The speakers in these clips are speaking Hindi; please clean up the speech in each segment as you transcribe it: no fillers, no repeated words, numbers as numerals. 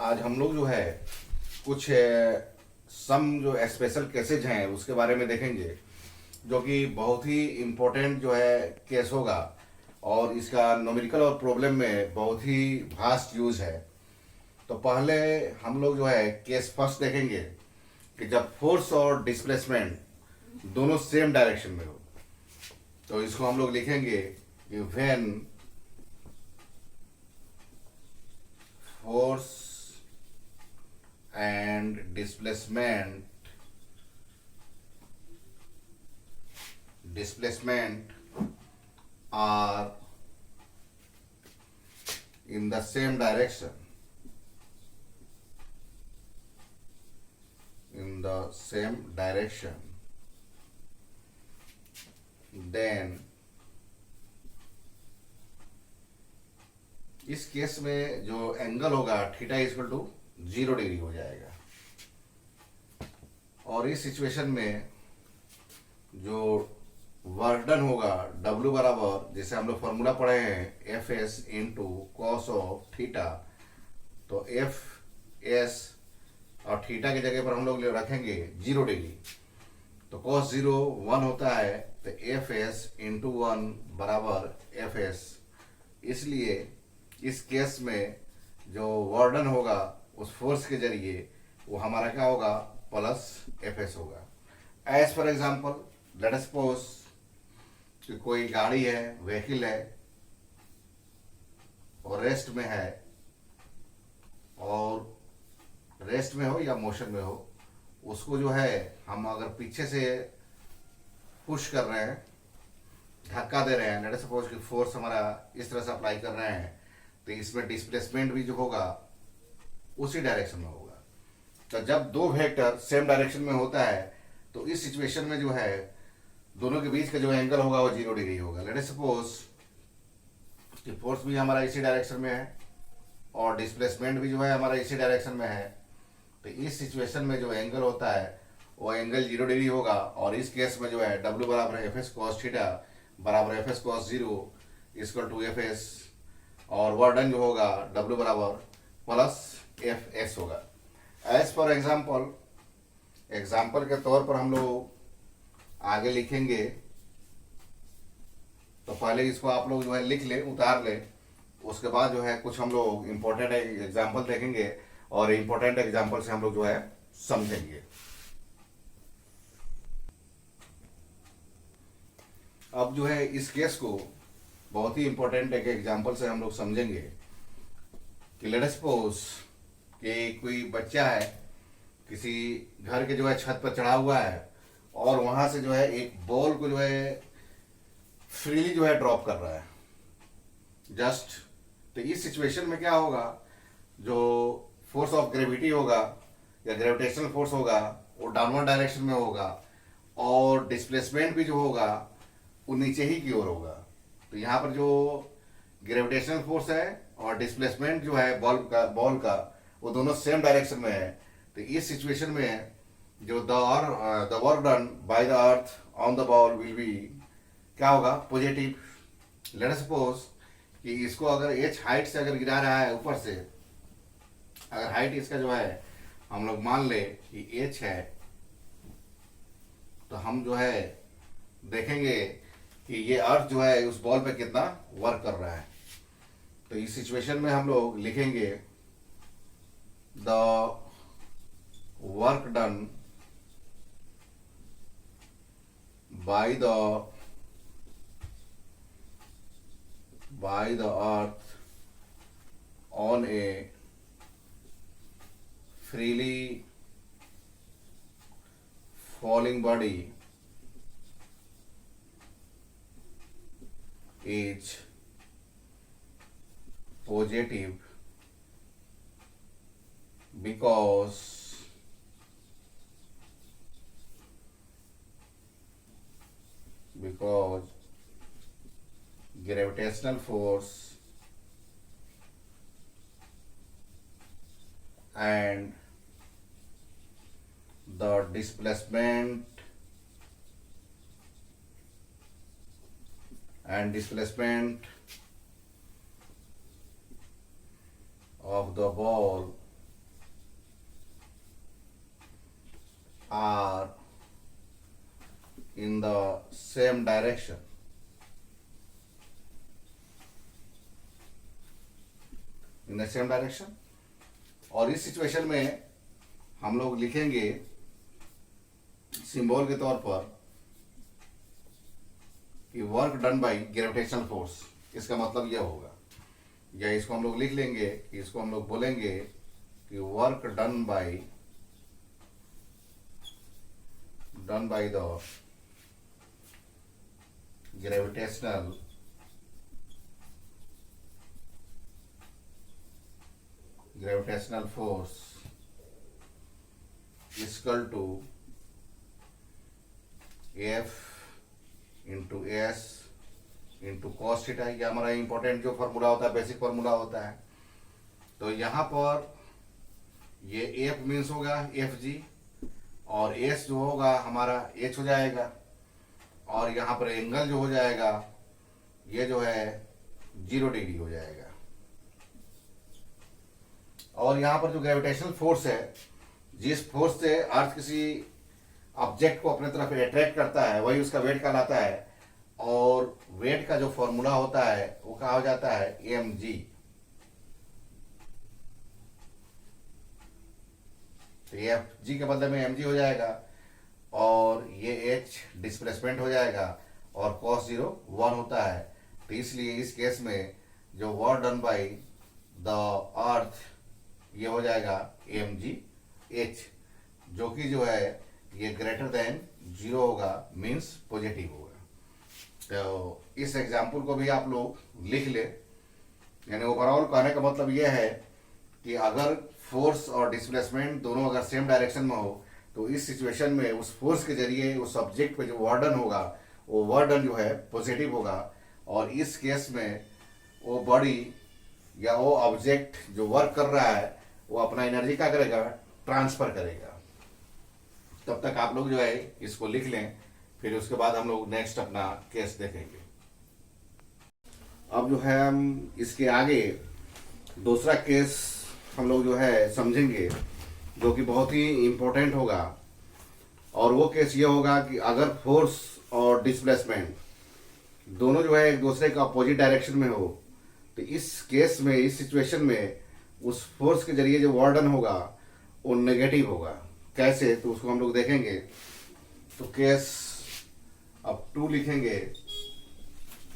आज हम लोग जो है कुछ सम जो स्पेशल केसेज हैं उसके बारे में देखेंगे, जो कि बहुत ही इम्पोर्टेंट जो है केस होगा और इसका न्यूमेरिकल और प्रॉब्लम में बहुत ही वास्ट यूज है। तो पहले हम लोग जो है केस फर्स्ट देखेंगे कि जब फोर्स और डिस्प्लेसमेंट दोनों सेम डायरेक्शन में हो, तो इसको हम लोग लिखेंगे कि when force and displacement are in the same direction, then इस केस में जो एंगल होगा थीटा इक्वल टू 0 डिग्री हो जाएगा। और इस सिचुएशन में जो वर्क डन होगा W बराबर, जैसे हम लोग फॉर्मूला पढ़े हैं, F S into cos of theta. तो एफ एस और थीटा की जगह पर हम लोग रखेंगे 0 डिग्री। तो कॉस 0 1 होता है, तो एफ एस इंटू 1 बराबर एफ एस। इसलिए इस केस में जो वर्डन होगा उस फोर्स के जरिए वो हमारा क्या होगा, प्लस एफ एस होगा। As for example, let us suppose कि कोई गाड़ी है, व्हीकल है और रेस्ट में है, और रेस्ट में हो या मोशन में हो, उसको जो है हम अगर पीछे से पुश कर रहे हैं, धक्का दे रहे हैं, लेट सपोज कि फोर्स हमारा इस तरह से अप्लाई कर रहे हैं, तो इसमें डिस्प्लेसमेंट भी जो होगा उसी डायरेक्शन में होगा। तो जब दो वेक्टर सेम डायरेक्शन में होता है तो इस सिचुएशन में जो है दोनों के बीच का जो एंगल होगा वो 0 डिग्री होगा। लेट अस सपोज कि फोर्स भी हमारा इसी डायरेक्शन में है और डिस्प्लेसमेंट भी जो है हमारा इसी डायरेक्शन में है। तो इस सिचुएशन में जो एंगल होता है वो एंगल 0 डिग्री होगा। और इस केस में जो है W बराबर एफ एस कॉस थीटा बराबर F S cos 0 equal to F S, और वर्डन जो होगा W बराबर प्लस एफ एस होगा। एज फॉर एग्जाम्पल के तौर पर हम लोग आगे लिखेंगे। तो पहले इसको आप लोग जो है लिख ले, उतार ले, उसके बाद जो है कुछ हम लोग इम्पोर्टेंट एग्जाम्पल देखेंगे और इम्पोर्टेंट एग्जाम्पल से हम लोग जो है समझेंगे। अब जो है इस केस को बहुत ही इम्पोर्टेंट एक एग्जाम्पल से हम लोग समझेंगे कि लेट अस सपोज कि कोई बच्चा है, किसी घर के जो है छत पर चढ़ा हुआ है और वहां से जो है एक बॉल को जो है फ्रीली जो है ड्रॉप कर रहा है जस्ट। तो इस सिचुएशन में क्या होगा, जो फोर्स ऑफ ग्रेविटी होगा या ग्रेविटेशनल फोर्स होगा वो डाउनवर्ड डायरेक्शन में होगा, और डिस्प्लेसमेंट भी जो होगा वो नीचे ही की ओर होगा। तो यहाँ पर जो ग्रेविटेशनल फोर्स है और डिस्प्लेसमेंट जो है बॉल का वो दोनों सेम डायरेक्शन में है। तो इस सिचुएशन में जो the work done by the earth on the ball will be क्या होगा, पॉजिटिव। लेट अस सपोज कि इसको अगर एच हाइट से अगर गिरा रहा है ऊपर से, अगर हाइट इसका जो है हम लोग मान ले कि एच है, तो हम जो है देखेंगे कि ये अर्थ जो है उस बॉल पे कितना वर्क कर रहा है। तो इस सिचुएशन में हम लोग लिखेंगे the work done by the earth on a freely falling body is positive because gravitational force and the displacement of the ball are in the same direction, in the same direction। और इस सिचुएशन में हम लोग लिखेंगे सिंबल के तौर पर कि work done by gravitational force. इसका मतलब यह होगा, या इसको हम लोग लिख लेंगे कि इसको हम लोग बोलेंगे कि work done by the gravitational force equal to F into S into cos theta. ये हमारा इंपॉर्टेंट जो फार्मूला होता है, बेसिक फार्मूला होता है। तो यहाँ पर ये एफ मीन्स होगा एफ जी, और एस जो होगा हमारा एच हो जाएगा, और यहाँ पर एंगल जो हो जाएगा ये जो है 0 डिग्री हो जाएगा। और यहाँ पर जो ग्रेविटेशनल फोर्स है, जिस फोर्स से अर्थ किसी ऑब्जेक्ट को अपने तरफ अट्रैक्ट करता है, वही उसका वेट कहलाता है। और वेट का जो फॉर्मूला होता है वो कहा हो जाता है एम जी। तो एफ जी के बदले में एम जी हो जाएगा, और ये एच डिस्प्लेसमेंट हो जाएगा, और cos 0 1 होता है। तो इसलिए इस केस में जो work done by the earth ये हो जाएगा एम जी एच, जो कि जो है ये ग्रेटर देन 0 होगा, मीन्स पॉजिटिव होगा। तो इस एग्जाम्पल को भी आप लोग लिख ले। यानी ओवरऑल कहने का मतलब यह है कि अगर फोर्स और डिस्प्लेसमेंट दोनों अगर सेम डायरेक्शन में हो, तो इस सिचुएशन में उस फोर्स के जरिए उस ऑब्जेक्ट पे जो वर्डन होगा वो वर्डन जो है पॉजिटिव होगा। और इस केस में वो बॉडी या वो ऑब्जेक्ट जो वर्क कर रहा है वो अपना एनर्जी क्या करेगा, ट्रांसफर करेगा। तब तक आप लोग जो है इसको लिख लें, फिर उसके बाद हम लोग नेक्स्ट अपना केस देखेंगे। अब जो है हम इसके आगे दूसरा केस हम लोग जो है समझेंगे, जो कि बहुत ही इम्पोर्टेंट होगा। और वो केस ये होगा कि अगर फोर्स और डिस्प्लेसमेंट दोनों जो है एक दूसरे के अपोजिट डायरेक्शन में हो, तो इस केस में, इस सिचुएशन में उस फोर्स के जरिए जो वर्डन होगा वो नेगेटिव होगा। कैसे, तो उसको हम लोग देखेंगे। तो केस अब 2 लिखेंगे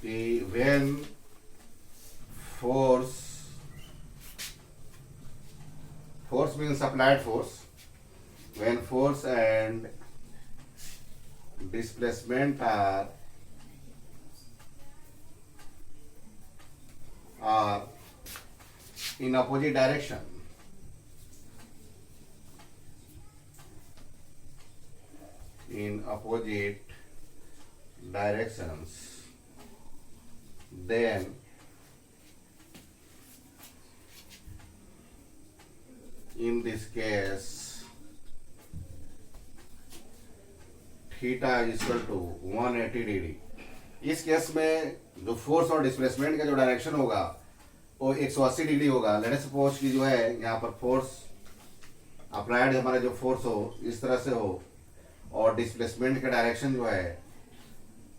कि when force means applied force, when force and displacement are in opposite direction, in opposite directions, then in this case theta is equal to 180 degree. इस केस में जो फोर्स और डिस्प्लेसमेंट का जो डायरेक्शन होगा वो 180 डिग्री होगा। लेट अस सपोज कि जो है यहाँ पर फोर्स अप्लाइड हमारा जो फोर्स हो इस तरह से हो, और डिस्प्लेसमेंट का डायरेक्शन जो है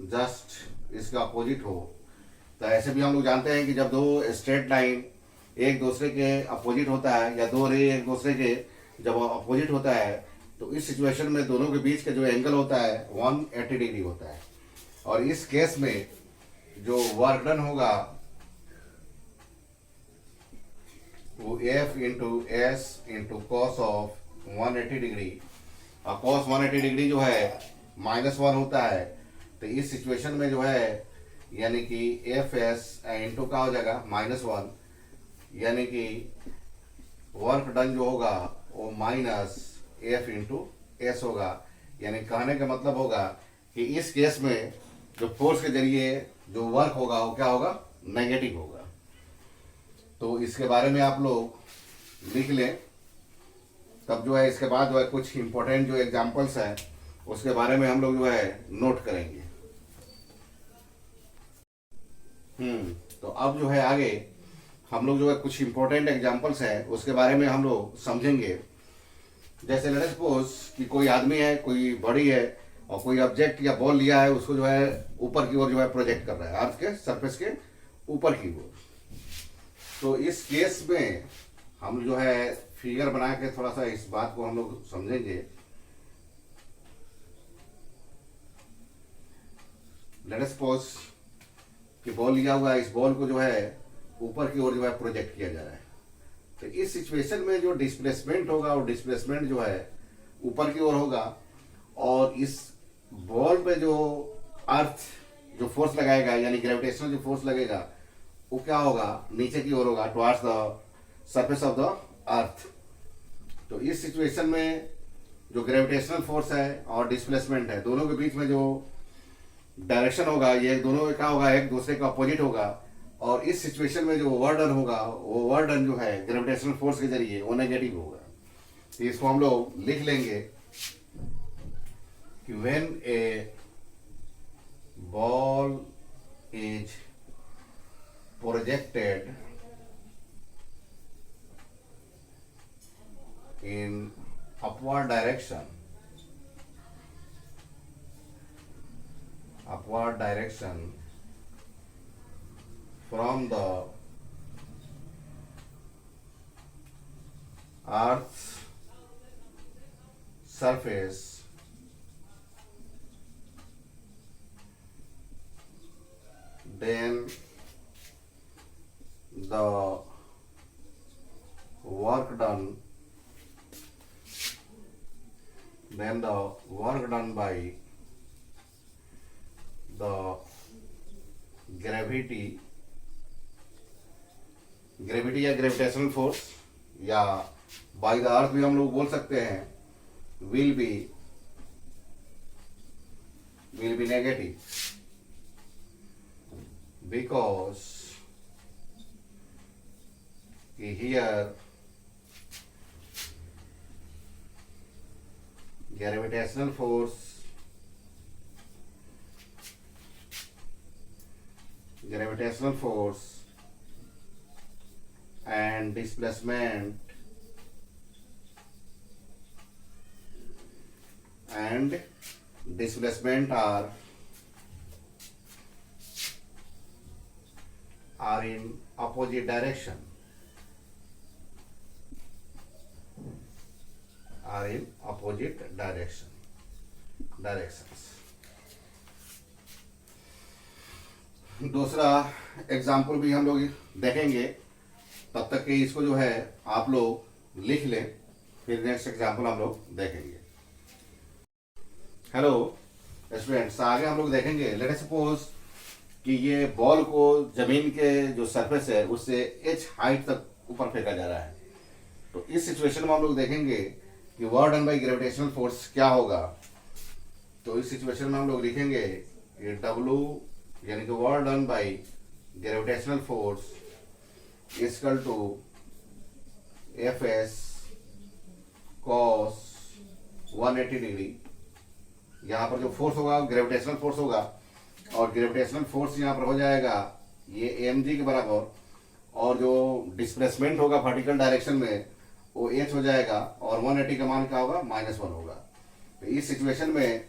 जस्ट इसका अपोजिट हो। तो ऐसे भी हम लोग जानते हैं कि जब दो स्ट्रेट लाइन एक दूसरे के अपोजिट होता है, या दो रे एक दूसरे के जब अपोजिट होता है, तो इस सिचुएशन में दोनों के बीच का जो एंगल होता है 180 डिग्री होता है। और इस केस में जो वर्क डन होगा वो F into S into cos of 180 degree, और कॉस 180 डिग्री जो है -1 होता है। तो इस सिचुएशन में जो है यानी कि एफ एस इंटू का हो जाएगा -1, यानी कि वर्क डन जो होगा वो माइनस एफ इंटू एस होगा। यानी कहने का मतलब होगा कि इस केस में जो फोर्स के जरिए जो वर्क होगा वो क्या होगा, नेगेटिव होगा। तो इसके बारे में आप लोग लिख लें। तब जो है इसके बाद जो है कुछ इंपॉर्टेंट जो एग्जांपल्स हैं उसके बारे में हम लोग जो है नोट करेंगे। तो अब जो है आगे हम लोग जो है कुछ इंपॉर्टेंट एग्जांपल्स हैं उसके बारे में हम लोग समझेंगे। जैसे लेट्स सपोज कि कोई आदमी है, कोई बॉडी है, और कोई ऑब्जेक्ट या बॉल लिया है, उसको जो है ऊपर की ओर जो है प्रोजेक्ट कर रहा है अर्थ के सरफेस के ऊपर की ओर। तो इस केस में हम जो है फिगर बना के थोड़ा सा इस बात को हम लोग समझेंगे। लेट्स सपोज कि बॉल लिया हुआ है, इस बॉल को जो है ऊपर की ओर जो है प्रोजेक्ट किया जा रहा है। तो इस सिचुएशन में जो डिस्प्लेसमेंट होगा, वो डिस्प्लेसमेंट जो है ऊपर की ओर होगा, और इस बॉल पे जो अर्थ जो फोर्स लगाएगा, यानी ग्रेविटेशनल जो फोर्स लगेगा, वो क्या होगा, नीचे की ओर होगा, towards the surface of the earth. तो इस सिचुएशन में जो ग्रेविटेशनल फोर्स है और डिस्प्लेसमेंट है, दोनों के बीच में जो डायरेक्शन होगा, ये दोनों क्या होगा, एक दूसरे का अपोजिट होगा। और इस सिचुएशन में जो वर्क डन होगा, वो वर्क डन जो है ग्रेविटेशनल फोर्स के जरिए वो नेगेटिव होगा। तो इसको हम लोग लिख लेंगे कि when A ball is projected in upward direction from the earth's surface, then the work done by the gravity या ग्रेविटेशनल फोर्स या बाय द अर्थ भी हम लोग बोल सकते हैं, will be negative, because here gravitational force and displacement are in opposite directions. दूसरा एग्जाम्पल भी हम लोग देखेंगे, तब तक कि इसको जो है आप लोग लिख लें, फिर नेक्स्ट एग्जाम्पल हम लोग देखेंगे। हेलो स्टूडेंट्स, आगे हम लोग देखेंगे, लेट अस सपोज कि ये बॉल को जमीन के जो सरफेस है उससे h हाइट तक ऊपर फेंका जा रहा है। तो इस सिचुएशन में हम लोग देखेंगे कि work done by gravitational force क्या होगा। तो इस सिचुएशन में हम लोग लिखेंगे कि W यानी कि work done by gravitational force equal to Fs cos 180 degree. यहाँ पर जो फोर्स होगा ग्रेविटेशनल फोर्स होगा, और ग्रेविटेशनल फोर्स यहाँ पर हो जाएगा ये mg के बराबर, और जो डिस्प्लेसमेंट होगा वर्टिकल डायरेक्शन में वो h हो जाएगा, और 180 का मान क्या होगा, -1 होगा। तो इस सिचुएशन में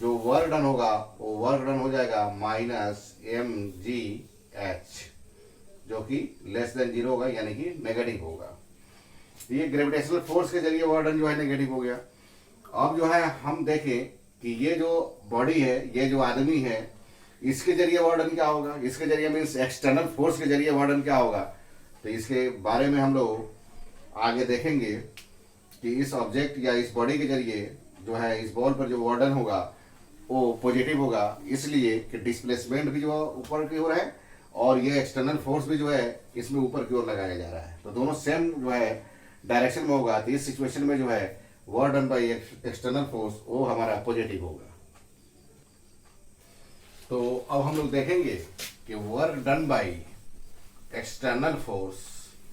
जो वर्क डन होगा वो वर्क डन हो जाएगा -mgh, जो कि लेस देन 0 होगा, यानी कि नेगेटिव होगा। ये ग्रेविटेशनल फोर्स के जरिए वर्क डन जो है नेगेटिव हो गया। अब जो है हम देखें कि ये जो बॉडी है, ये जो आदमी है, इसके जरिए वर्क डन क्या होगा, इसके जरिए मीन्स एक्सटर्नल फोर्स के जरिए वर्क डन क्या होगा। तो इसके बारे में हम लोग आगे देखेंगे कि इस ऑब्जेक्ट या इस बॉडी के जरिए जो है इस बॉल पर जो वर्क डन होगा वो पॉजिटिव होगा, इसलिए कि डिस्प्लेसमेंट भी जो ऊपर की ओर है और ये एक्सटर्नल फोर्स भी जो है इसमें ऊपर की ओर लगाया जा रहा है। तो दोनों सेम जो है डायरेक्शन में होगा। तो इस सिचुएशन में जो है work done by external force वो हमारा पॉजिटिव होगा। तो अब हम लोग देखेंगे कि work done by external force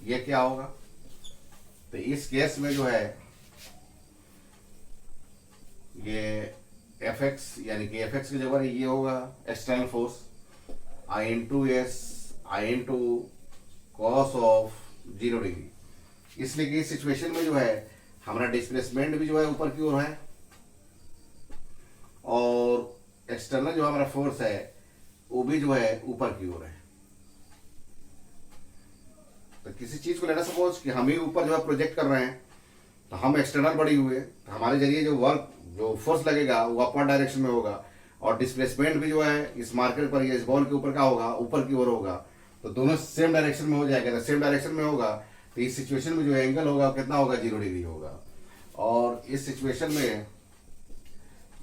ये क्या होगा। तो इस केस में जो है ये Fx यानी कि Fx की जगह ये होगा external force I into S I into cos of 0 degree. इसलिए कि इस सिचुएशन में जो है हमारा डिस्प्लेसमेंट भी जो है ऊपर की ओर है, और एक्सटर्नल जो हमारा फोर्स है वो भी जो है ऊपर की ओर है। तो किसी चीज को लेना सपोज कि हम ही ऊपर जो है प्रोजेक्ट कर रहे हैं, तो हम एक्सटर्नल बढ़ी हुए, तो हमारे जरिए जो वर्क जो फोर्स लगेगा वो अपवर्ड डायरेक्शन में होगा, और डिस्प्लेसमेंट भी जो है इस मार्कर पर या इस बॉल के ऊपर का होगा, ऊपर की ओर होगा। तो दोनों सेम डायरेक्शन में हो जाएगा। तो सेम डायरेक्शन में होगा तो इस सिचुएशन में जो एंगल होगा कितना होगा, 0 डिग्री होगा। और इस सिचुएशन में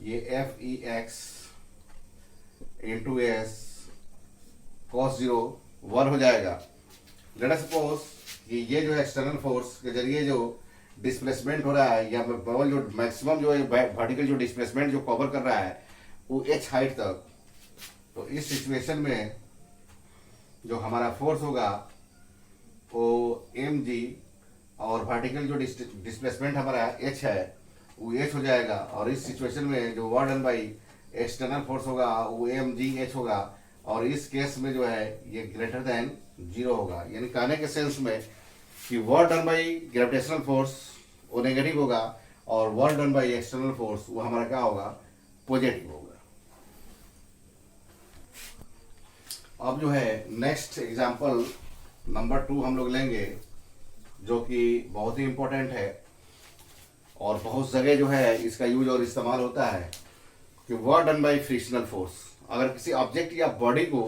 ये F E x into S cos 0 1 हो जाएगा। लेट अस सपोज कि ये जो एक्सटर्नल फोर्स के जरिए जो डिस्प्लेसमेंट हो रहा है, या बबल जो मैक्सिमम जो है वर्टिकल जो डिस्प्लेसमेंट जो कवर कर रहा है वो h हाइट तक। तो इस सिचुएशन में जो हमारा फोर्स होगा वो mg, और वर्टिकल जो डिस्प्लेसमेंट हमारा h है वो h हो जाएगा। और इस सिचुएशन में जो work done by external force होगा वो mgh होगा, और इस केस में जो है ये ग्रेटर देन 0 होगा। यानी कहने के सेंस में कि work done by gravitational force वो नेगेटिव होगा, और work done by external force वो हमारा क्या होगा, पॉजिटिव होगा। अब जो है नेक्स्ट एग्जांपल नंबर 2 हम लोग लेंगे, जो कि बहुत ही इंपॉर्टेंट है और बहुत जगह जो है इसका यूज और इस्तेमाल होता है, कि work done by frictional force. अगर किसी ऑब्जेक्ट या बॉडी को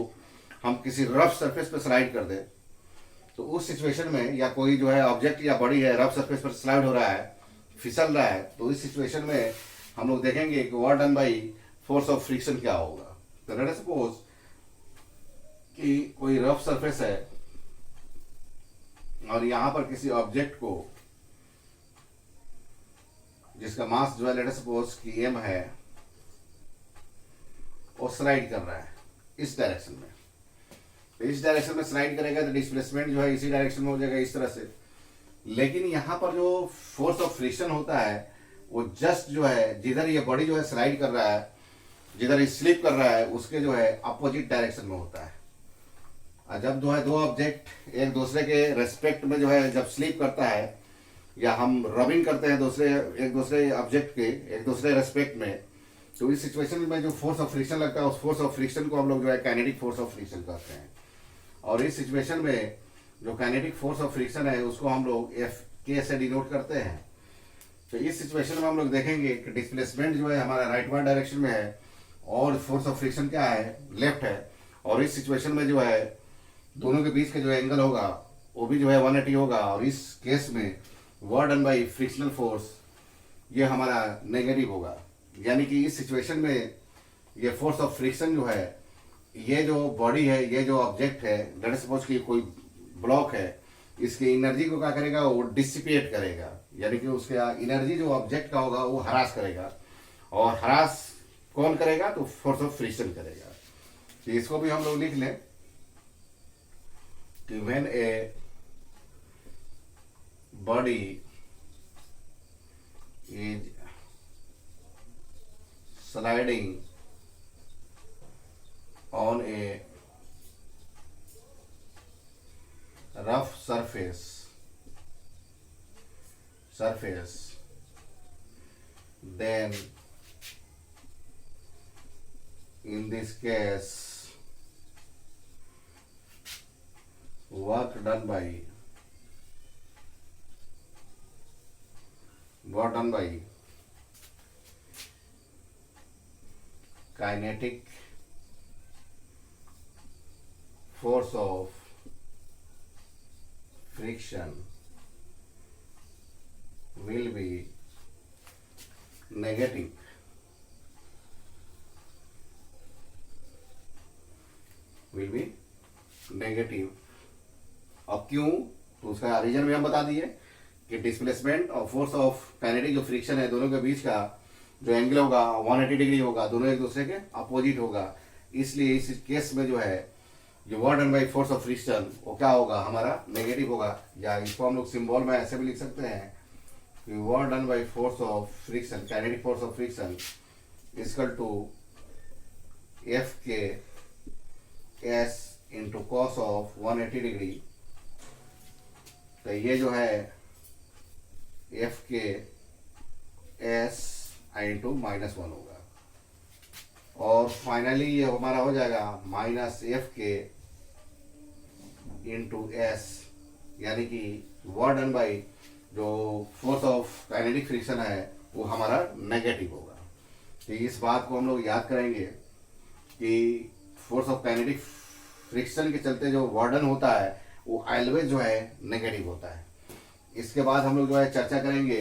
हम किसी रफ सरफेस पर स्लाइड कर दें, तो उस सिचुएशन में, या कोई जो है ऑब्जेक्ट या बॉडी है रफ सरफेस पर स्लाइड हो रहा है, फिसल रहा है, तो इस सिचुएशन में हम लोग देखेंगे कि work done by force of friction क्या होगा। तो लेट अस सपोज कि कोई रफ सरफेस है और यहां पर किसी ऑब्जेक्ट को जिसका मास जो है लेट अस सपोज कि m है, वो स्लाइड कर रहा है इस डायरेक्शन में। तो इस डायरेक्शन में स्लाइड करेगा तो डिस्प्लेसमेंट जो है इसी डायरेक्शन में हो जाएगा, इस तरह से। लेकिन यहाँ पर जो फोर्स ऑफ फ्रिक्शन होता है वो जस्ट जो है जिधर ये बॉडी जो है स्लाइड कर रहा है, जिधर ये स्लिप कर रहा है, उसके जो है अपोजिट डायरेक्शन में होता है। और जब जो है दो ऑब्जेक्ट एक दूसरे के रेस्पेक्ट में जो है जब स्लिप करता है, या हम रबिंग करते हैं एक दूसरे ऑब्जेक्ट के एक दूसरे रेस्पेक्ट में, तो इस सिचुएशन में जो फोर्स ऑफ फ्रिक्शन लगता है उस फोर्स ऑफ फ्रिक्शन को हम लोग जो है काइनेटिक फोर्स ऑफ फ्रिक्शन कहते हैं। और इस सिचुएशन में जो काइनेटिक फोर्स ऑफ फ्रिक्शन है उसको हम लोग एफ के से डिनोट करते हैं। तो इस सिचुएशन में हम लोग देखेंगे कि डिस्प्लेसमेंट जो है हमारा राइटवर्ड डायरेक्शन में है, और फोर्स ऑफ फ्रिक्शन क्या है, लेफ्ट है। और इस सिचुएशन में जो है दोनों के बीच का जो एंगल होगा वो भी जो है 180 होगा, और इस केस में work done by frictional force ये हमारा नेगेटिव होगा। यानी कि इस सिचुएशन में ये फोर्स ऑफ फ्रिक्शन जो है, ये जो बॉडी है, ये जो ऑब्जेक्ट है, लेट सपोज कि कोई ब्लॉक है, इसकी एनर्जी को क्या करेगा, वो डिसिपेट करेगा। यानी कि उसका एनर्जी जो ऑब्जेक्ट का होगा वो हरास करेगा, और हरास कौन करेगा, तो फोर्स ऑफ फ्रिक्शन करेगा। तो इसको भी हम लोग लिख लें कि when a body is sliding on a rough surface, then in this case work done by kinetic force of friction will be negative. अब क्यों, तो उसका रीजन भी हम बता दिए कि डिस्प्लेसमेंट और फोर्स ऑफ काइनेटिक जो फ्रिक्शन है दोनों के बीच का जो एंगल होगा 180 डिग्री होगा, दोनों एक दूसरे के अपोजिट होगा। इसलिए इस केस में जो है जो work done by force of friction वो क्या होगा, हमारा नेगेटिव होगा। या इसको हम लोग सिंबल में ऐसे भी लिख सकते हैं कि work done by force of friction, kinetic force of friction equal to F K S into cos of 180 degree. तो ये जो है एफ के एस इंटू -1 होगा, और फाइनली ये हमारा हो जाएगा माइनस एफ के इंटू एस, यानी कि वर्क डन बाई जो फोर्स ऑफ काइनेटिक फ्रिक्शन है वो हमारा नेगेटिव होगा। तो इस बात को हम लोग याद करेंगे कि फोर्स ऑफ काइनेटिक फ्रिक्शन के चलते जो वार्डन होता है वो ऑलवेज जो है नेगेटिव होता है। इसके बाद हम लोग जो है चर्चा करेंगे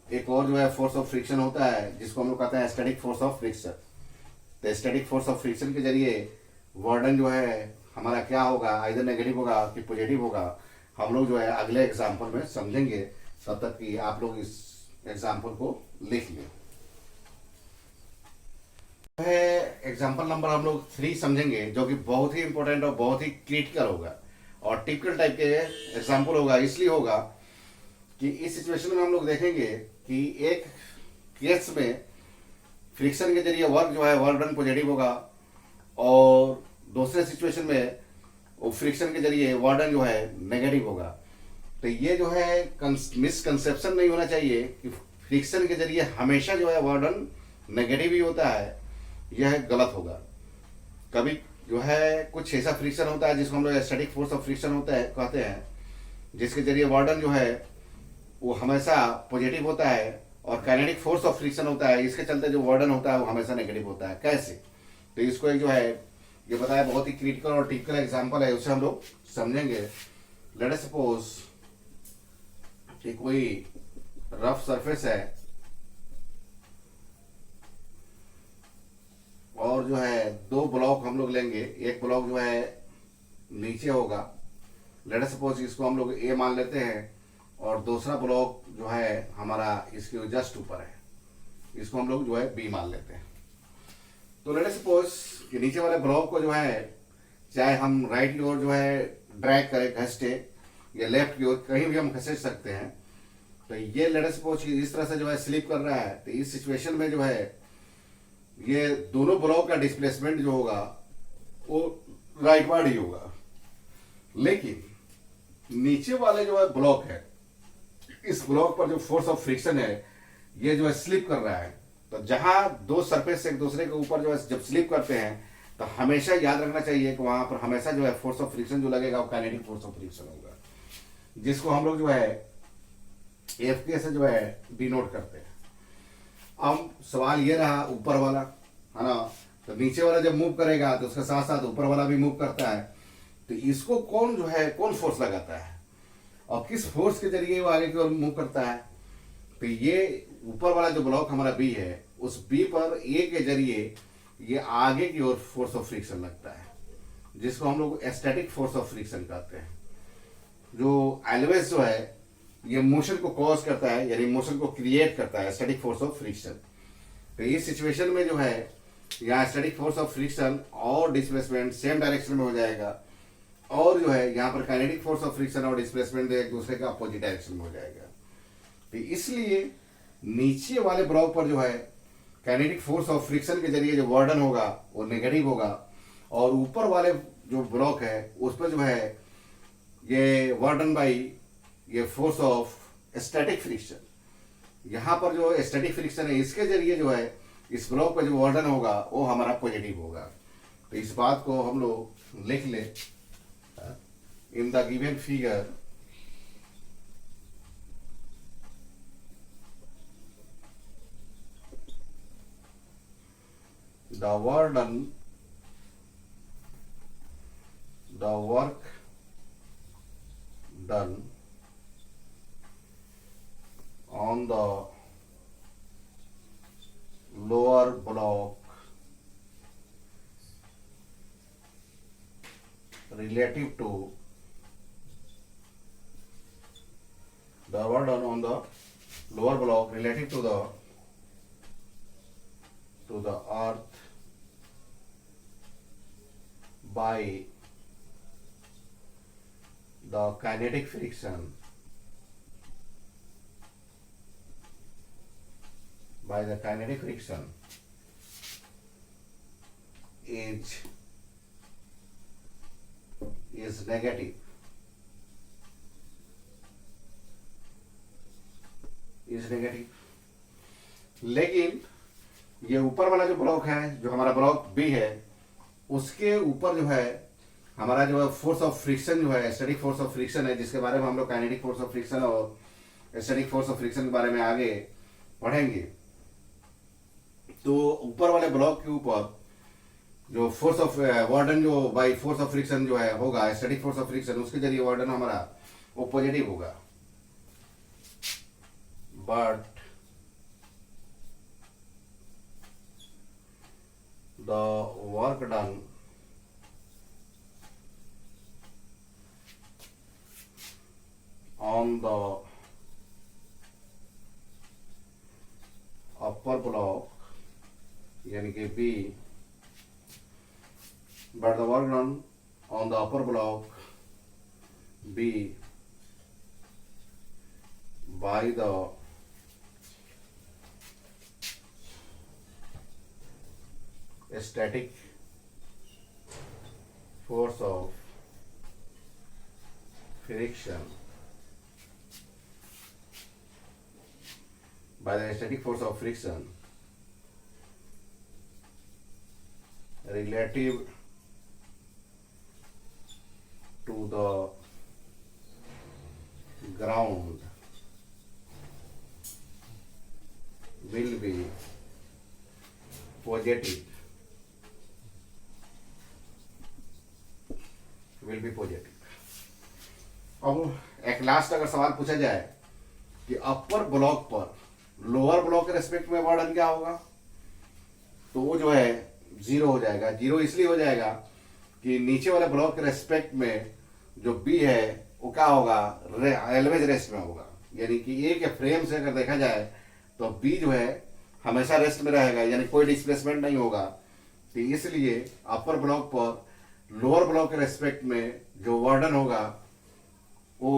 एक और जो है फोर्स ऑफ फ्रिक्शन होता है जिसको हम लोग कहते हैं स्टैटिक फोर्स ऑफ फ्रिक्शन। तो स्टैटिक फोर्स ऑफ फ्रिक्शन के जरिए वार्डन जो है हमारा क्या होगा, इधर नेगेटिव होगा कि पॉजिटिव होगा, हम लोग जो है अगले एग्जाम्पल में समझेंगे। तब तक कि आप लोग इस एग्जाम्पल को लिख लें। एग्जाम्पल नंबर हम लोग 3 समझेंगे जो कि बहुत ही इंपॉर्टेंट और बहुत ही क्रिटिकल होगा और टिपिकल टाइप के एग्जाम्पल होगा। इसलिए होगा कि इस सिचुएशन में हम लोग देखेंगे कि एक केस में फ्रिक्शन के जरिए वर्क जो है वर्क डन पॉजिटिव होगा, और दूसरे सिचुएशन में वो फ्रिक्शन के जरिए वर्क डन जो है नेगेटिव होगा। तो ये जो है मिसकंसेप्शन नहीं होना चाहिए कि फ्रिक्शन के जरिए हमेशा जो है वर्क डन नेगेटिव ही होता है, यह गलत होगा। कभी जो है कुछ ऐसा फ्रिक्शन होता है जिसको हम लोग स्टैटिक फोर्स ऑफ फ्रिक्शन होता है कहते हैं, जिसके जरिए वार्डन जो है वो हमेशा पॉजिटिव होता है, और काइनेटिक फोर्स ऑफ फ्रिक्शन होता है इसके चलते जो वार्डन होता है वो हमेशा नेगेटिव होता है। कैसे? तो इसको एक जो है ये बताया बहुत ही क्रिटिकल और टिपिकल एग्जांपल है, उसे हम लोग समझेंगे। लेट अस सपोज कि कोई रफ सरफेस है और जो है 2 ब्लॉक हम लोग लेंगे। एक ब्लॉक जो है नीचे होगा, लेट अस सपोज इसको हम लोग ए मान लेते हैं, और दूसरा ब्लॉक जो है हमारा इसके जस्ट ऊपर है, इसको हम लोग जो है बी मान लेते हैं। तो लेट अस सपोज कि नीचे वाले ब्लॉक को जो है चाहे हम राइट की ओर जो है ड्रैग करें घसटे, या लेफ्ट की ओर कहीं भी हम घसीट सकते हैं। तो ये लेट अस सपोज इस तरह से जो है स्लिप कर रहा है। तो इस सिचुएशन में जो है ये दोनों ब्लॉक का डिस्प्लेसमेंट जो होगा वो राइटवर्ड ही होगा, लेकिन नीचे वाले जो है ब्लॉक है, इस ब्लॉक पर जो फोर्स ऑफ फ्रिक्शन है ये जो है स्लिप कर रहा है। तो जहां 2 सरफेस एक दूसरे के ऊपर जो है जब स्लिप करते हैं तो हमेशा याद रखना चाहिए कि वहां पर हमेशा जो है फोर्स ऑफ फ्रिक्शन जो लगेगा वो काइनेटिक फोर्स ऑफ फ्रिक्शन होगा, जिसको हम लोग जो है एफ के से जो है डिनोट करते हैं। अब सवाल ये रहा ऊपर वाला है ना, तो नीचे वाला जब मूव करेगा तो उसके साथ साथ ऊपर वाला भी मूव करता है। तो इसको कौन जो है कौन फोर्स लगाता है और किस फोर्स के जरिए वो आगे की ओर मूव करता है? तो ये ऊपर वाला जो ब्लॉक हमारा बी है उस बी पर ए के जरिए ये आगे की ओर फोर्स ऑफ फ्रिक्शन लगता है, जिसको हम लोग स्टैटिक फोर्स ऑफ फ्रिक्शन कहते हैं, जो ऑलवेज जो है ये मोशन को कॉज करता है, यानी मोशन को क्रिएट करता है, स्टैटिक फोर्स ऑफ फ्रिक्शन। तो इस सिचुएशन में जो है यहाँ स्टैटिक फोर्स ऑफ फ्रिक्शन और डिस्प्लेसमेंट सेम डायरेक्शन में हो जाएगा, और जो है यहाँ पर काइनेटिक फोर्स ऑफ फ्रिक्शन और डिस्प्लेसमेंट एक दूसरे का अपोजिट डायरेक्शन में हो जाएगा। तो इसलिए नीचे वाले ब्लॉक पर जो है काइनेटिक फोर्स ऑफ फ्रिक्शन के जरिए जो वार्डन होगा वो नेगेटिव होगा, और ऊपर वाले जो ब्लॉक है उस पर जो है ये वार्डन बाई ये फोर्स ऑफ स्टैटिक फ्रिक्शन, यहाँ पर जो स्टैटिक फ्रिक्शन है इसके जरिए जो है इस ब्लॉक पर जो वार्डन होगा वो हमारा पॉजिटिव होगा। तो इस बात को हम लोग लिख ले in the given figure the work done on the lower block relative to the work done on the lower block relative to the earth by the kinetic friction is negative, is negative. लेकिन ये ऊपर वाला जो ब्लॉक है, जो हमारा ब्लॉक बी है, उसके ऊपर जो है हमारा जो है फोर्स ऑफ फ्रिक्शन जो है, स्टैटिक फोर्स ऑफ फ्रिक्शन है, जिसके बारे में हम लोग काइनेटिक फोर्स ऑफ फ्रिक्शन और स्टैटिक फोर्स ऑफ फ्रिक्शन के बारे में आगे पढ़ेंगे। तो ऊपर वाले ब्लॉक के ऊपर जो फोर्स ऑफ वार्डन जो बाई फोर्स ऑफ फ्रिक्शन जो है होगा, स्टैटिक फोर्स ऑफ फ्रिक्शन, उसके जरिए वार्डन हमारा वो पॉजिटिव होगा। But the work done on the upper block यानी कि B, but the work done on the upper block B by the static force of friction by the static force of friction relative to the ground will be positive, अब एक लास्ट अगर सवाल पूछा जाए कि अपर ब्लॉक पर लोअर ब्लॉक के रेस्पेक्ट में वार्डन क्या होगा, तो वो जो है जीरो हो जाएगा। जीरो इसलिए हो जाएगा कि नीचे वाले ब्लॉक के रेस्पेक्ट में जो बी है वो क्या होगा, ऑलवेज रेस्ट में होगा। यानी कि ए के फ्रेम से अगर देखा जाए तो बी जो है हमेशा रेस्ट में रहेगा, यानी कोई डिस्प्लेसमेंट नहीं होगा। तो इसलिए अपर ब्लॉक पर लोअर ब्लॉक के रेस्पेक्ट में जो वार्डन होगा वो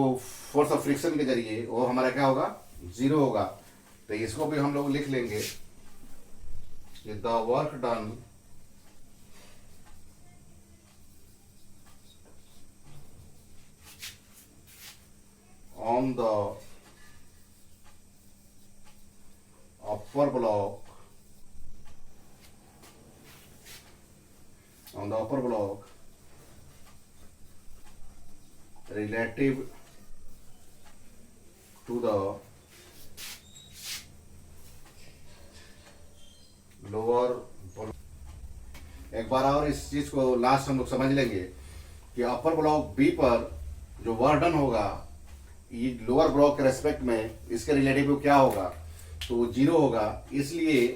फोर्स ऑफ फ्रिक्शन के जरिए वो हमारा क्या होगा, जीरो होगा। तो इसको भी हम लोग लिख लेंगे कि the work done on the upper block relative to the lower. एक बार और इस चीज को लास्ट हम लोग समझ लेंगे कि अपर ब्लॉक बी पर जो वार्डन होगा ये लोअर ब्लॉक के रेस्पेक्ट में इसके रिलेटिव क्या होगा, तो जीरो होगा। इसलिए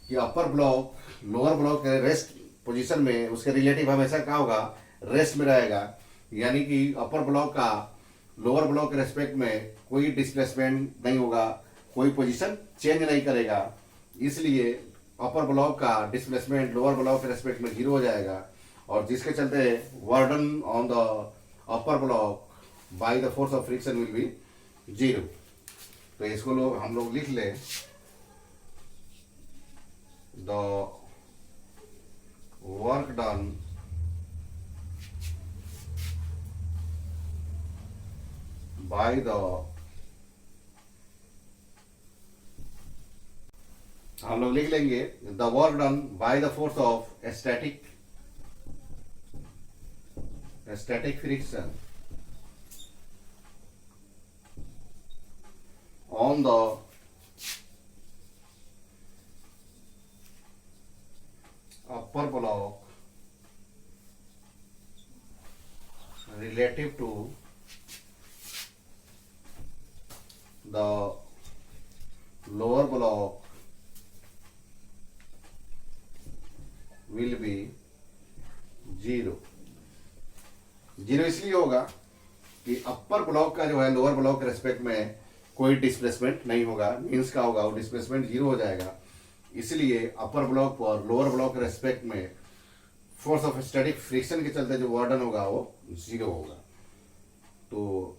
कि अपर ब्लॉक लोअर ब्लॉक के रेस्ट पोजीशन में उसके रिलेटिव हमेशा क्या होगा, रेस्ट में रहेगा। यानी कि अपर ब्लॉक का लोअर ब्लॉक के रेस्पेक्ट में कोई डिस्प्लेसमेंट नहीं होगा, कोई पोजीशन चेंज नहीं करेगा। इसलिए अपर ब्लॉक का डिस्प्लेसमेंट लोअर ब्लॉक के रेस्पेक्ट में जीरो हो जाएगा, और जिसके चलते warden on the upper block by the force of friction will be zero. तो इसको हम लोग लिख ले the work done by the, हम लोग लिख लेंगे the work done by the force of static friction on the upper block relative to the lower block will be zero. Zero इसलिए होगा कि अपर ब्लॉक का जो है लोअर ब्लॉक के रेस्पेक्ट में कोई डिस्प्लेसमेंट नहीं होगा, मीन्स का होगा वो डिस्प्लेसमेंट जीरो हो जाएगा। इसलिए अपर ब्लॉक पर लोअर ब्लॉक के रेस्पेक्ट में फोर्स ऑफ स्टैटिक फ्रिक्शन के चलते जो वार्डन होगा वो जीरो होगा। तो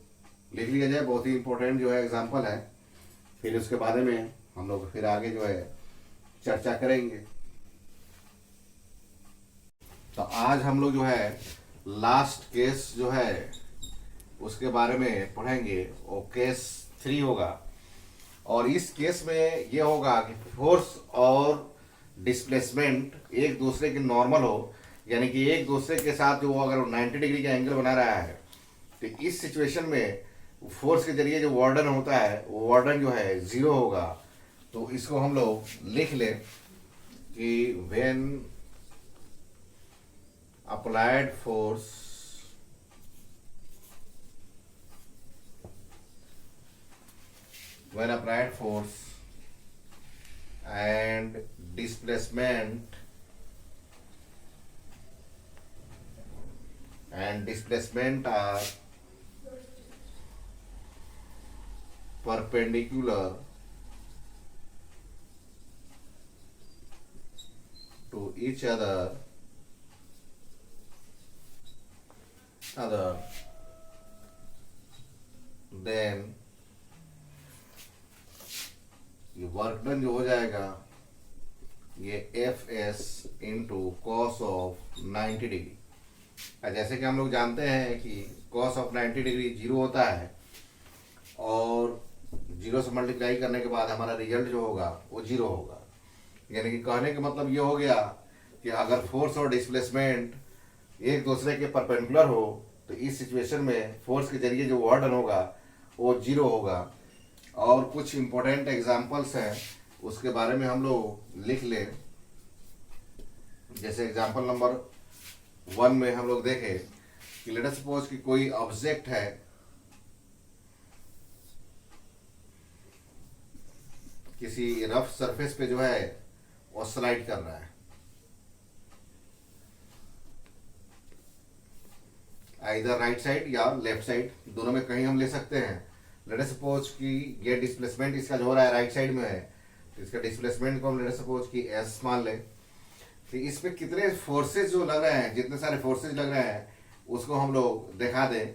लिख लिया जाए, बहुत ही इंपॉर्टेंट जो है एग्जांपल है। फिर उसके बारे में हम लोग फिर आगे जो है चर्चा करेंगे। तो आज हम लोग जो है लास्ट केस जो है उसके बारे में पढ़ेंगे, और केस 3 होगा। और इस केस में ये होगा कि फोर्स और डिस्प्लेसमेंट एक दूसरे के नॉर्मल हो, यानी कि एक दूसरे के साथ जो अगर 90 डिग्री का एंगल बना रहा है, तो इस सिचुएशन में फोर्स के जरिए जो वार्डन होता है वो वार्डन जो है जीरो होगा। तो इसको हम लोग लिख लें कि when applied force and displacement are perpendicular to each other then ये वर्क डन जो हो जाएगा ये F S into cos of 90 degree. जैसे कि हम लोग जानते हैं कि कॉस ऑफ 90 डिग्री जीरो होता है और जीरो से मल्टीप्लाई करने के बाद हमारा रिजल्ट जो होगा वो जीरो होगा। यानी कि कहने का मतलब ये हो गया कि अगर फोर्स और डिस्प्लेसमेंट एक दूसरे के परपेंडिकुलर हो तो इस सिचुएशन में फोर्स के जरिए जो वर्क डन होगा वो जीरो होगा। और कुछ इम्पोर्टेंट एग्जाम्पल्स हैं उसके बारे में हम लोग लिख लें। जैसे एग्जाम्पल नंबर 1 में हम लोग देखें कि लेट अस सपोज कि कोई ऑब्जेक्ट है, किसी रफ सरफेस पे जो है वो स्लाइड कर रहा है, इधर राइट साइड या लेफ्ट साइड दोनों में कहीं हम ले सकते हैं। लेट अस सपोज कि ये डिस्प्लेसमेंट इसका जो हो रहा है राइट साइड में है, तो इसका डिस्प्लेसमेंट को हम लेट अस सपोज कि एस मान लें। तो इस पे कितने फोर्सेज जो लग रहे हैं, जितने सारे फोर्सेज लग रहे हैं उसको हम लोग दिखा दें।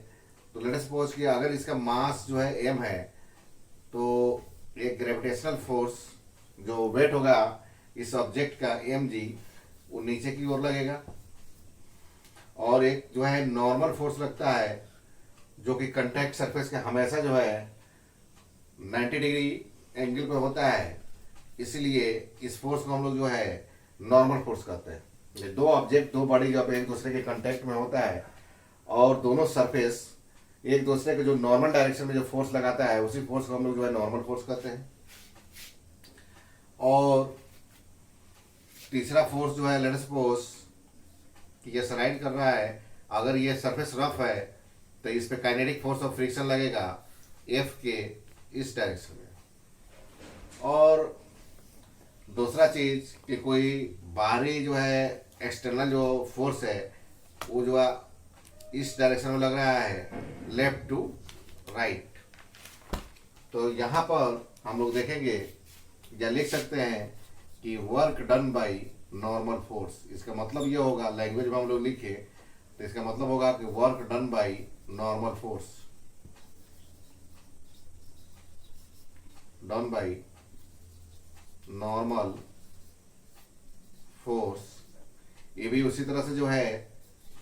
तो लेट अस सपोज कि अगर इसका मास जो है m है तो एक ग्रेविटेशनल फोर्स जो वेट होगा इस ऑब्जेक्ट का mg वो नीचे की ओर लगेगा, और एक जो है नॉर्मल फोर्स लगता है जो कि कांटेक्ट सरफेस के हमेशा जो है 90 डिग्री एंगल पे होता है, इसलिए इस फोर्स को हम लोग जो है नॉर्मल फोर्स कहते हैं। ये दो ऑब्जेक्ट, दो बॉडी जब एक दूसरे के कांटेक्ट में होता है और दोनों सरफेस एक दूसरे के जो नॉर्मल डायरेक्शन में जो फोर्स लगाता है उसी फोर्स को हम लोग जो है नॉर्मल फोर्स कहते हैं। और तीसरा फोर्स जो है लेट अस सपोज कि ये स्लाइड कर रहा है, अगर ये सरफेस रफ है तो इस पे काइनेटिक फोर्स ऑफ फ्रिक्शन लगेगा एफ के इस डायरेक्शन में। और दूसरा चीज कि कोई बाहरी जो है एक्सटर्नल जो फोर्स है वो जो है इस डायरेक्शन में लग रहा है लेफ्ट टू राइट। तो यहाँ पर हम लोग देखेंगे या लिख सकते हैं कि work done by normal force. इसका मतलब ये होगा, लैंग्वेज में हम लोग लिखे तो इसका मतलब होगा कि work done by normal force, done by normal force. ये भी उसी तरह से जो है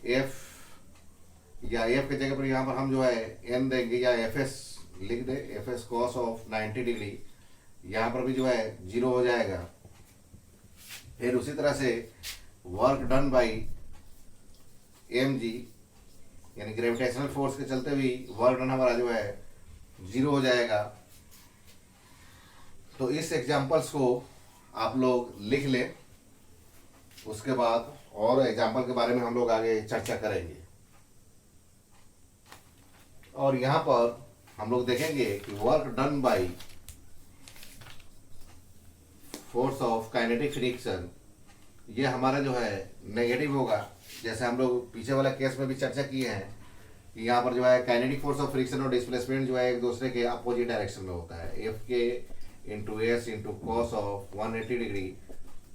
एफ या एफ के जगह पर यहाँ पर हम जो है एन देंगे या एफ एस लिख दे, F S cos of 90 degree, यहाँ पर भी जो है जीरो हो जाएगा। फिर उसी तरह से work done by M G यानी ग्रेविटेशनल फोर्स के चलते भी वर्क डन हमारा जो है जीरो हो जाएगा। तो इस एग्जाम्पल्स को आप लोग लिख लें, उसके बाद और एग्जाम्पल के बारे में हम लोग आगे चर्चा करेंगे। और यहाँ पर हम लोग देखेंगे कि work done by force of kinetic friction ये हमारा जो है नेगेटिव होगा। जैसे हम लोग पीछे वाला केस में भी चर्चा की है कि यहाँ पर जो है काइनेटिक फोर्स ऑफ फ्रिक्शन और डिस्प्लेसमेंट जो है एक दूसरे के अपोजिट डायरेक्शन में होता है। एफ के into S into cos of 180 degree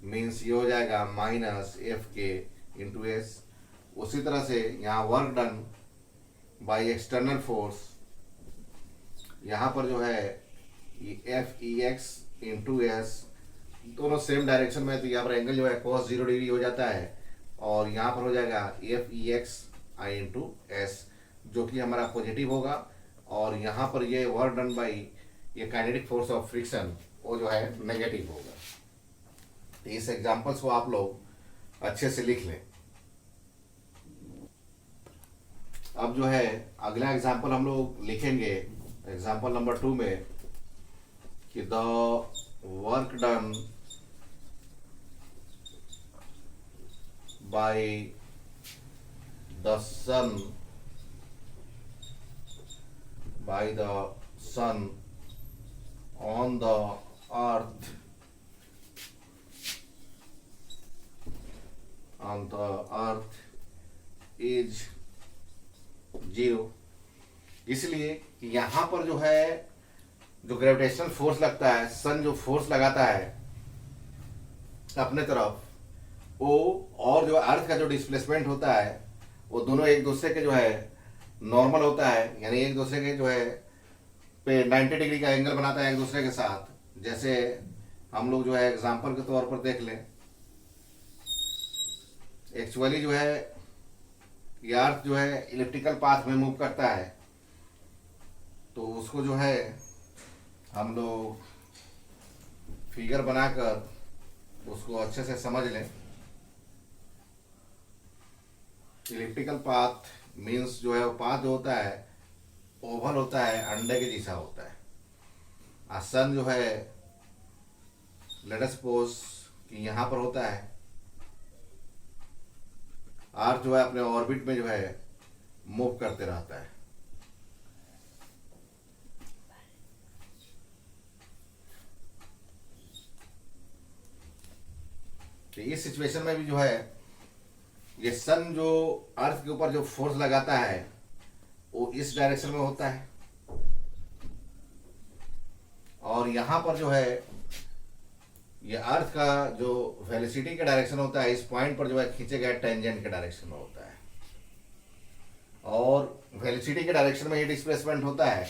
means ये हो जाएगा माइनस एफ के इंटू एस। उसी तरह से यहाँ work done by external force, यहाँ पर जो है F E x into S, दोनों सेम डायरेक्शन में, तो यहाँ पर एंगल जो है cos 0 डिग्री हो जाता है और यहाँ पर हो जाएगा एफ ई एक्स आई इंटू एस जो कि हमारा पॉजिटिव होगा। और यहाँ पर ये वर्क डन बाई ये काइनेटिक फोर्स ऑफ फ्रिक्शन वो जो है नेगेटिव होगा। तो इस एग्जांपल्स को आप लोग अच्छे से लिख लें। अब जो है अगला एग्जांपल हम लोग लिखेंगे एग्जांपल नंबर 2 में कि the work done by the sun on the earth is 0। इसलिए यहां पर जो है जो ग्रेविटेशनल फोर्स लगता है, सन जो फोर्स लगाता है अपने तरफ, वो और जो अर्थ का जो डिस्प्लेसमेंट होता है वो दोनों एक दूसरे के जो है नॉर्मल होता है, यानी एक दूसरे के जो है पे 90 डिग्री का एंगल बनाता है एक दूसरे के साथ। जैसे हम लोग जो है एग्जांपल के तौर पर देख लें, एक्चुअली जो है ये अर्थ जो है इलिप्टिकल पाथ में मूव करता है, तो उसको जो है हम लोग फिगर बनाकर उसको अच्छे से समझ लें। इलिप्टिकल पाथ मीन्स जो है वो पाथ जो होता है ओवल होता है, अंडे के जैसा होता है। सन जो है लेट अस सपोज कि यहाँ पर होता है, अर्थ जो है अपने ऑर्बिट में जो है मूव करते रहता है। तो इस सिचुएशन में भी जो है ये सन जो अर्थ के ऊपर जो फोर्स लगाता है वो इस डायरेक्शन में होता है, और यहां पर जो है ये अर्थ का जो वेलोसिटी का डायरेक्शन होता है इस पॉइंट पर जो है खींचे गए टेंजेंट के डायरेक्शन में होता है, और वेलोसिटी के डायरेक्शन में ये डिस्प्लेसमेंट होता है।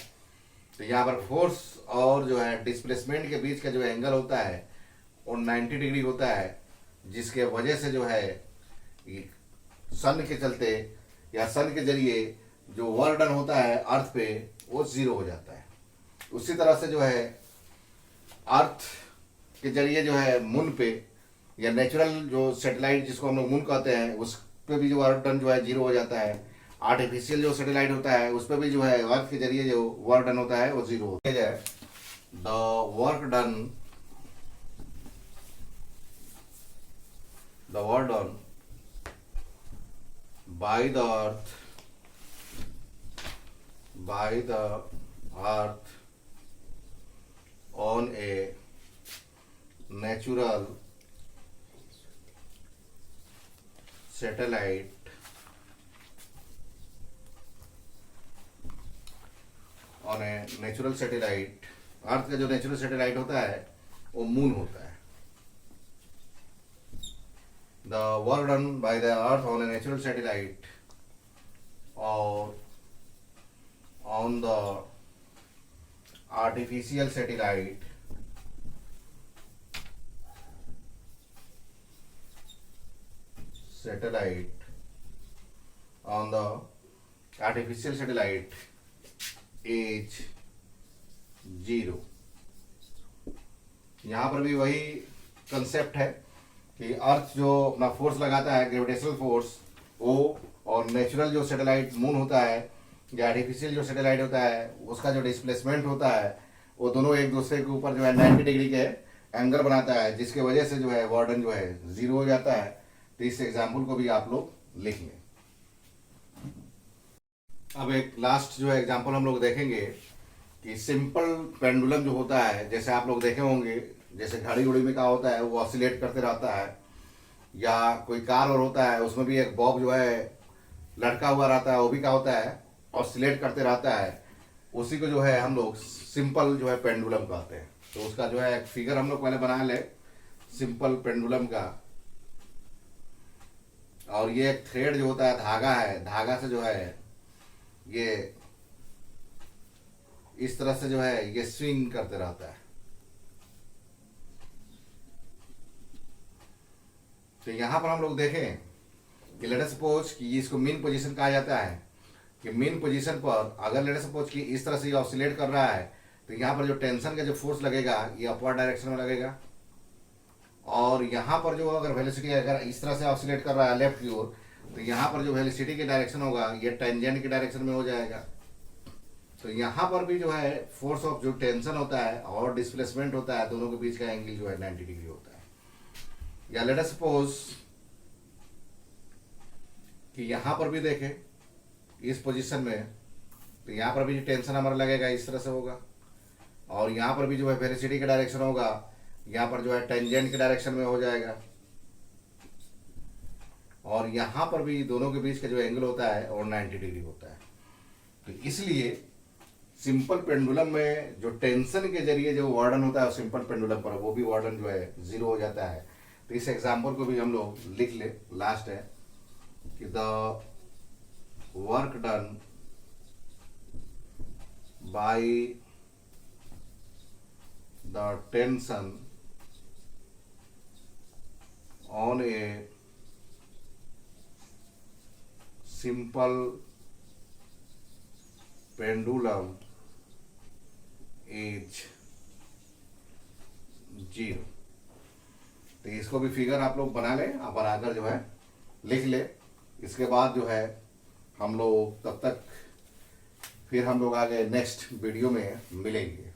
तो यहाँ पर फोर्स और जो है डिस्प्लेसमेंट के बीच का जो एंगल होता है वो 90 डिग्री होता है, जिसके वजह से जो है सन के चलते या सन के जरिए जो वर्क डन होता है अर्थ पे वो 0 हो जाता है। उसी तरह से जो है अर्थ के जरिए जो है मून पे या नेचुरल जो सैटेलाइट जिसको हम लोग मून कहते हैं उस पे भी जो वर्क डन जो है 0 हो जाता है। आर्टिफिशियल जो सैटेलाइट होता है उस पे भी जो है अर्थ के जरिए जो वर्क डन होता है वो 0 होता है। The work done by the earth on a natural satellite अर्थ का जो नेचुरल सैटेलाइट होता है वो मून होता है। The work done by the earth on a natural satellite or on the artificial satellite on the artificial satellite is 0। यहाँ पर भी वही कंसेप्ट है कि अर्थ जो अपना फोर्स लगाता है ग्रेविटेशनल फोर्स वो, और नेचुरल जो सैटेलाइट मून होता है या आर्टिफिशियल जो सैटेलाइट होता है उसका जो डिस्प्लेसमेंट होता है वो दोनों एक दूसरे के ऊपर जो है 90 डिग्री के एंगल बनाता है, जिसके वजह से जो है वार्डन जो है 0 हो जाता है। तो इस एग्जाम्पल को भी आप लोग लिख लें। अब एक लास्ट जो है एग्जाम्पल हम लोग देखेंगे कि सिंपल पेंडुलम जो होता है, जैसे आप लोग देखे होंगे जैसे घड़ी उड़ी में क्या होता है वो ऑसिलेट करते रहता है, या कोई कार और होता है उसमें भी एक बॉब जो है लटका हुआ रहता है, वो भी क्या होता है ऑसिलेट करते रहता है। उसी को जो है हम लोग सिंपल जो है पेंडुलम कहते हैं। तो उसका जो है एक फिगर हम लोग पहले बना ले सिंपल पेंडुलम का। और ये एक थ्रेड जो होता है धागा है, धागा से जो है ये इस तरह से जो है ये स्विंग करते रहता है। तो यहां पर हम लोग देखें कि लेट अस सपोज कि इसको मीन पोजीशन कहा जाता है, कि मीन पोजीशन पर अगर लेट अस सपोज कि इस तरह से ये ऑसिलेट कर रहा है तो यहाँ पर जो टेंशन का जो फोर्स लगेगा ये अपवर्ड डायरेक्शन में लगेगा, और यहाँ पर जो अगर वेलोसिटी अगर इस तरह से ऑसिलेट कर रहा है लेफ्ट की ओर, तो यहाँ पर जो वेलोसिटी की डायरेक्शन होगा ये टेंजेंट की डायरेक्शन में हो जाएगा। तो यहाँ पर भी जो है फोर्स ऑफ जो टेंशन होता है और डिस्प्लेसमेंट होता है, दोनों के बीच का एंगल जो है 90 डिग्री होता है। या लेट अस सपोज कि यहाँ पर भी देखें इस पोजीशन में, तो यहाँ पर भी टेंशन हमारा लगेगा इस तरह से होगा, और यहाँ पर भी जो है वेलोसिटी का डायरेक्शन होगा यहाँ पर जो है टेंजेंट के डायरेक्शन में हो जाएगा, और यहाँ पर भी दोनों के बीच का जो एंगल होता है और 90 डिग्री होता है। तो इसलिए सिंपल पेंडुलम में जो टेंशन के जरिए जो वार्डन होता है सिंपल पेंडुलम पर, वो भी वार्डन जो है 0 हो जाता है। तो इस एग्जाम्पल को भी हम लोग लिख ले, लास्ट है कि the work done by the tension on a simple pendulum is 0। तो इसको भी फिगर आप लोग बना ले, आप बनाकर जो है लिख ले। इसके बाद जो है हम लोग तब तक फिर हम लोग आगे नेक्स्ट वीडियो में मिलेंगे।